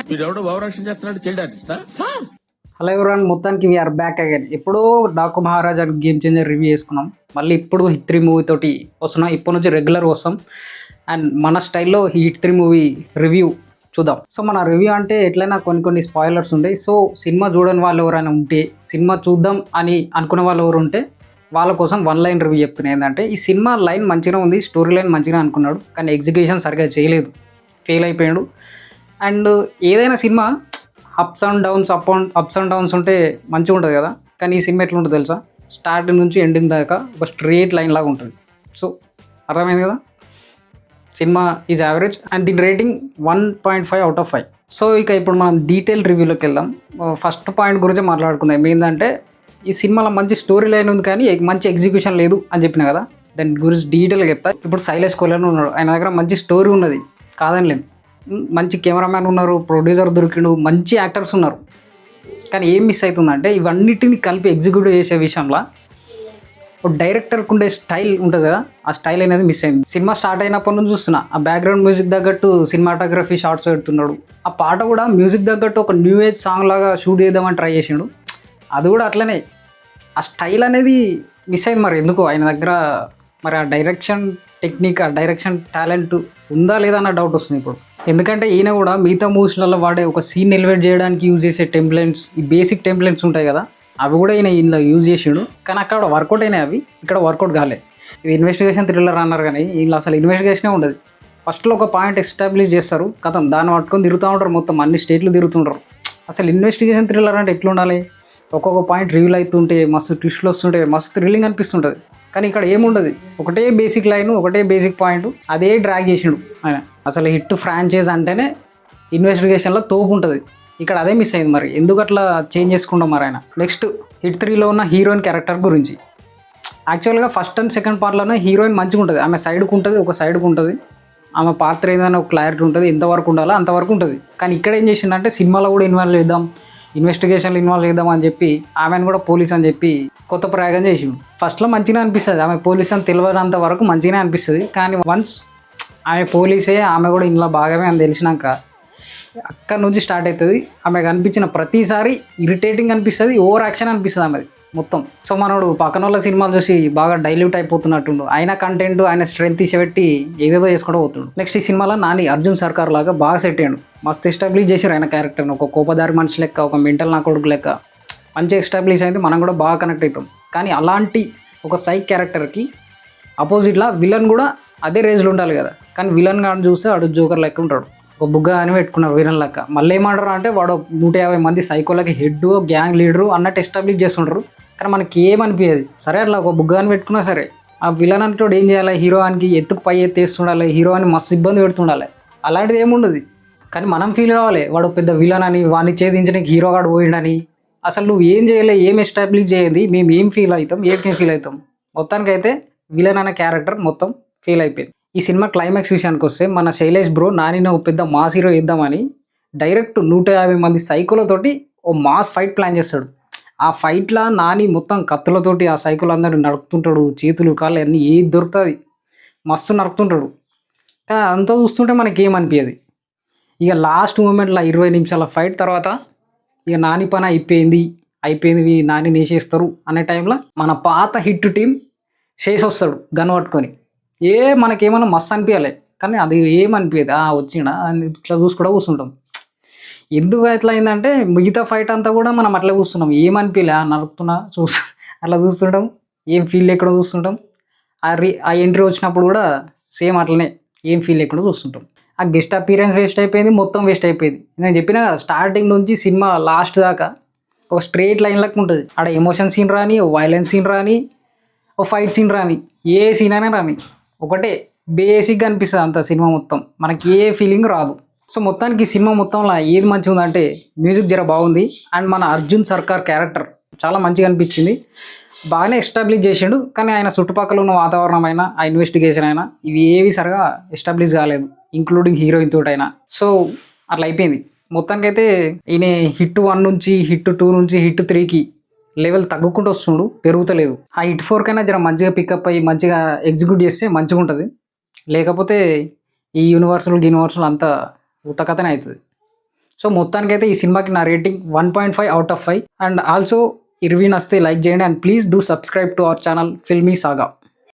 వీడెవడో ఓవరాక్షన్ చేస్తున్నాడు, child ఆర్టిస్టా? Hello ఎవరాన్, మొత్తానికి వీఆర్ బ్యాక్ అగైన్. ఎప్పుడో Daaku Maharaja Game Changer review చేసుకున్నాం. మళ్ళీ ఇప్పుడు హిట్ 3 మూవీ తోటి వస్తున్నాం. ఇప్పటి నుంచి రెగ్యులర్ వస్తాం అండ్ మన స్టైల్లో హిట్ 3 మూవీ రివ్యూ చూద్దాం. సో మన రివ్యూ అంటే ఎట్లయినా కొన్ని స్పాయిలర్స్ ఉంటాయి. సో సినిమా చూడని వాళ్ళు ఎవరైనా ఉంటే, సినిమా చూద్దాం అని అనుకునే వాళ్ళు ఎవరు ఉంటే వాళ్ళ కోసం 1 లైన్ రివ్యూ చెప్తున్నాయి. ఏంటంటే ఈ సినిమా లైన్ మంచిగా ఉంది, స్టోరీ లైన్ మంచిగా అనుకున్నాడు, కానీ ఎగ్జిక్యూషన్ సరిగ్గా చేయలేదు, ఫెయిల్ అయిపోయాడు. అండ్ ఏదైనా సినిమా అప్స్ అండ్ డౌన్స్ ఉంటే మంచిగా ఉంటుంది కదా, కానీ ఈ సినిమా ఎట్లా ఉంటుంది తెలుసా? స్టార్టింగ్ నుంచి ఎండింగ్ దాకా ఒక స్ట్రేట్ లైన్ లాగా ఉంటుంది. సో అర్థమైంది కదా, సినిమా ఈజ్ యావరేజ్ అండ్ దీని రేటింగ్ 1.5 అవుట్ ఆఫ్ 5. సో ఇక ఇప్పుడు మనం డీటెయిల్ రివ్యూలోకి వెళ్దాం. ఫస్ట్ పాయింట్ గురించి మాట్లాడుకుందాం. ఏంటంటే ఈ సినిమాలో మంచి స్టోరీ లైన్ ఉంది కానీ మంచి ఎగ్జిక్యూషన్ లేదు అని చెప్పిన కదా, దాని గురించి డీటెయిల్గా చెప్తా. ఇప్పుడు శైలేష్ కొలన్ ఉన్నాడు, ఆయన దగ్గర మంచి స్టోరీ ఉన్నది కాదని లేదు, మంచి కెమెరామ్యాన్ ఉన్నారు, ప్రొడ్యూసర్ దొరికిండు, మంచి యాక్టర్స్ ఉన్నారు. కానీ ఏం మిస్ అవుతుందంటే ఇవన్నిటిని కలిపి ఎగ్జిక్యూట్ చేసే విషయంలో డైరెక్టర్కి ఉండే స్టైల్ ఉంటుంది కదా, ఆ స్టైల్ అనేది మిస్ అయింది. సినిమా స్టార్ట్ అయినప్పటి నుంచి చూస్తున్నా ఆ బ్యాక్గ్రౌండ్ మ్యూజిక్ తగ్గట్టు సినిమాటోగ్రఫీ షార్ట్స్ పెడుతున్నాడు. ఆ పాట కూడా మ్యూజిక్ తగ్గట్టు ఒక న్యూ ఏజ్ సాంగ్ లాగా షూట్ చేద్దామని ట్రై చేసిండు, అది కూడా అట్లనే. ఆ స్టైల్ అనేది మిస్ అయింది. మరి ఎందుకు ఆయన దగ్గర మరి ఆ డైరెక్షన్ టెక్నిక్, ఆ డైరెక్షన్ టాలెంట్ ఉందా లేదా అన్న డౌట్ వస్తుంది ఇప్పుడు. ఎందుకంటే ఈయన కూడా మిగతా మూవీస్లలో వాడే ఒక సీన్ ఎలివేట్ చేయడానికి యూజ్ చేసే టెంప్లెట్స్, ఈ బేసిక్ టెంప్లెట్స్ ఉంటాయి కదా, అవి కూడా ఈయన ఇందులో యూజ్ చేసిండు. కానీ అక్కడ వర్కౌట్ అయినాయి, అవి ఇక్కడ వర్కౌట్ కాలే. ఇది ఇన్వెస్టిగేషన్ థ్రిల్లర్ అన్నారు కానీ వీళ్ళు అసలు ఇన్వెస్టిగేషనే ఉండదు. ఫస్ట్లో ఒక పాయింట్ ఎస్టాబ్లిష్ చేస్తారు, కథం దాన్ని పట్టుకొని తిరుగుతూ ఉంటారు, మొత్తం అన్ని స్టేట్లు తిరుగుతుంటారు. అసలు ఇన్వెస్టిగేషన్ థ్రిల్లర్ అంటే ఎట్లా ఉండాలి? ఒక్కొక్క పాయింట్ రివీల్ అవుతుంటే మస్తు ట్విస్ట్లు వస్తుంటే మస్తు థ్రిల్లింగ్ అనిపిస్తుంటుంది. కానీ ఇక్కడ ఏముండదు, ఒకటే బేసిక్ లైన్, ఒకటే బేసిక్ పాయింట్, అదే డ్రాగ్ చేసిండు ఆయన. అసలు హిట్ ఫ్రాంచైజ్ అంటేనే ఇన్వెస్టిగేషన్లో తోపు ఉంటుంది, ఇక్కడ అదే మిస్ అయింది. మరి ఎందుకు అట్లా చేంజ్ చేసుకుంటాం మరి ఆయన? నెక్స్ట్ హిట్ 3లో ఉన్న హీరోయిన్ క్యారెక్టర్ గురించి. యాక్చువల్గా ఫస్ట్ అండ్ సెకండ్ పార్ట్లోనే హీరోయిన్ మంచిగా ఉంటుంది, ఆమె సైడ్కి ఉంటుంది, ఒక సైడ్కి ఉంటుంది, ఆమె పాత్ర ఏదైనా ఒక క్లారిటీ ఉంటుంది, ఎంతవరకు ఉండాలో అంతవరకు ఉంటుంది. కానీ ఇక్కడ ఏం చేసిందంటే సినిమాలో కూడా ఇన్వెస్టిగేషన్లో ఇన్వాల్వ్ చేద్దాం అని చెప్పి ఆమెను కూడా పోలీస్ అని చెప్పి కొత్త ప్రయోగం చేసిండు. ఫస్ట్లో మంచిగానే అనిపిస్తుంది, ఆమె పోలీస్ అని తెలియనంత వరకు మంచిగానే అనిపిస్తుంది. కానీ వన్స్ ఆమె పోలీసే, ఆమె కూడా ఇంట్లో భాగమే అని తెలిసినాక అక్కడ నుంచి స్టార్ట్ అవుతుంది. ఆమె కనిపించిన ప్రతిసారి ఇరిటేటింగ్ అనిపిస్తుంది, ఓవర్ యాక్షన్ అనిపిస్తుంది ఆమెది మొత్తం. సో మనోడు పక్కన వాళ్ళ సినిమాలు చూసి బాగా డైల్యూట్ అయిపోతున్నట్టుండు, ఆయన కంటెంట్ ఆయన స్ట్రెంత్ తీసిపెట్టి ఏదేదో చేసుకుంటూ పోతుండు. నెక్స్ట్ ఈ సినిమాలో నాని అర్జున్ సర్కార్ లాగా బాగా సెట్ అయ్యాడు, మస్తు ఎస్టాబ్లిష్ చేశారు ఆయన క్యారెక్టర్ని. ఒక కోపదారి మనిషి లెక్క, ఒక మెంటల్ నా కొడుకు లెక్క మంచిగా ఎస్టాబ్లిష్ అయింది, మనం కూడా బాగా కనెక్ట్ అవుతాం. కానీ అలాంటి ఒక సైక్ క్యారెక్టర్కి అపోజిట్లా విలన్ కూడా అదే రేంజ్లో ఉండాలి కదా, కానీ విలన్ కానీ చూస్తే వాడు జోకర్ లెక్క ఉంటాడు, ఒక బుగ్గ అని పెట్టుకున్నారు విలన్ లెక్క. మళ్ళీ ఏమంటారు అంటే వాడు 150 మంది సైకోలకి హెడ్, గ్యాంగ్ లీడరు అన్నట్టు ఎస్టాబ్లిష్ చేస్తుంటారు. కానీ మనకి ఏమనిపించదు. సరే అట్లా ఒక బుగ్గ అని పెట్టుకున్నా సరే, ఆ విలన్ అంటే ఏం చేయాలి, హీరోయిన్కి ఎత్తుకు పై ఎత్తేస్తుండాలి, హీరోయిన్ మస్తు ఇబ్బంది పెడుతుండాలి, అలాంటిది ఏముండదు. కానీ మనం ఫీల్ కావాలి వాడు పెద్ద విలన్ అని, వాడిని ఛేదించడానికి హీరోగాడు పోయిండని. అసలు నువ్వు ఏం చేయలే, ఏం ఎస్టాబ్లిష్ చేయండి, మేము ఏం ఫీల్ అవుతాం, ఏం ఫీల్ అవుతాం. మొత్తానికైతే విలన్ అనే క్యారెక్టర్ మొత్తం ఫెయిల్ అయిపోయింది. ఈ సినిమా క్లైమాక్స్ విషయానికి వస్తే మన శైలేష్ బ్రో నానిని ఒక పెద్ద మాస్ హీరో వేద్దామని డైరెక్ట్ 150 మంది సైకోలతోటి ఓ మాస్ ఫైట్ ప్లాన్ చేస్తాడు. ఆ ఫైట్లో నాని మొత్తం కత్తులతోటి ఆ సైకోలు అందరూ నడుపుతుంటాడు, చేతులు కాళ్ళు అన్నీ ఏది దొరుకుతుంది మస్తు నడుపుతుంటాడు. కానీ అంతా చూస్తుంటే మనకి ఏమనిపించదు. ఇక లాస్ట్ మూమెంట్లో 20 నిమిషాల ఫైట్ తర్వాత ఇక నాని పని అయిపోయింది నాని నేసేస్తారు అనే టైంలో మన పాత హిట్ టీం చేసి వస్తాడు గన్ పట్టుకొని. మనకేమన్నా మస్తు అనిపించాలి, కానీ అది ఏమనిపించదు. వచ్చిండా అని ఇట్లా చూసుకుంటూ కూర్చుంటాం. ఎందుకు ఎట్లా అయిందంటే మిగతా ఫైట్ అంతా కూడా మనం అట్లా కూర్చున్నాం, ఏమనిపించలే, నడుపుతున్నా అట్లా చూస్తుంటాం, ఏం ఫీల్ లేకుండా చూస్తుంటాం. ఆ ఎంట్రీ వచ్చినప్పుడు కూడా సేమ్ అట్లనే ఏం ఫీల్ లేకుండా చూస్తుంటాం. ఆ గెస్ట్ అపీరెన్స్ వేస్ట్ అయిపోయింది, మొత్తం వేస్ట్ అయిపోయింది. నేను చెప్పినా కదా, స్టార్టింగ్ నుంచి సినిమా లాస్ట్ దాకా ఒక స్ట్రేట్ లైన్ లెక్క ఉంటుంది. ఆడ ఎమోషన్ సీన్ రాని, ఓ వైలెన్స్ సీన్ రాని, ఓ ఫైట్ సీన్ రాని, ఏ సీన్ అయినా రాని, ఒకటే బేసిక్గా అనిపిస్తుంది అంత సినిమా మొత్తం, మనకి ఏ ఫీలింగ్ రాదు. సో మొత్తానికి ఈ సినిమా మొత్తంలో ఏది మంచిగా ఉందంటే మ్యూజిక్ జర బాగుంది, అండ్ మన అర్జున్ సర్కార్ క్యారెక్టర్ చాలా మంచిగా అనిపించింది, బాగానే ఎస్టాబ్లిష్ చేసిండు. కానీ ఆయన చుట్టుపక్కల ఉన్న వాతావరణం అయినా, ఆ ఇన్వెస్టిగేషన్ అయినా ఇవి ఏవి సరిగా ఎస్టాబ్లిష్ కాలేదు, ఇంక్లూడింగ్ హీరోయిన్ తోటైనా. సో అట్లా అయిపోయింది. మొత్తానికైతే ఈయన హిట్ 1 నుంచి హిట్ 2 నుంచి హిట్ 3కి లెవెల్ తగ్గుకుంటూ వస్తుండు, పెరుగుతలేదు. ఆ హిట్ 4 కైనా జర మంచిగా పికప్ అయ్యి మంచిగా ఎగ్జిక్యూట్ చేస్తే మంచిగా ఉంటుంది. లేకపోతే ఈ యూనివర్సల్ అంతా ఉత్తకథనే అవుతుంది. సో మొత్తానికైతే ఈ సినిమాకి నా rating 1.5 out of 5. And also ఈ రివ్యూ నచ్చితే లైక్ చేయండి and please do subscribe to our channel filmy saga.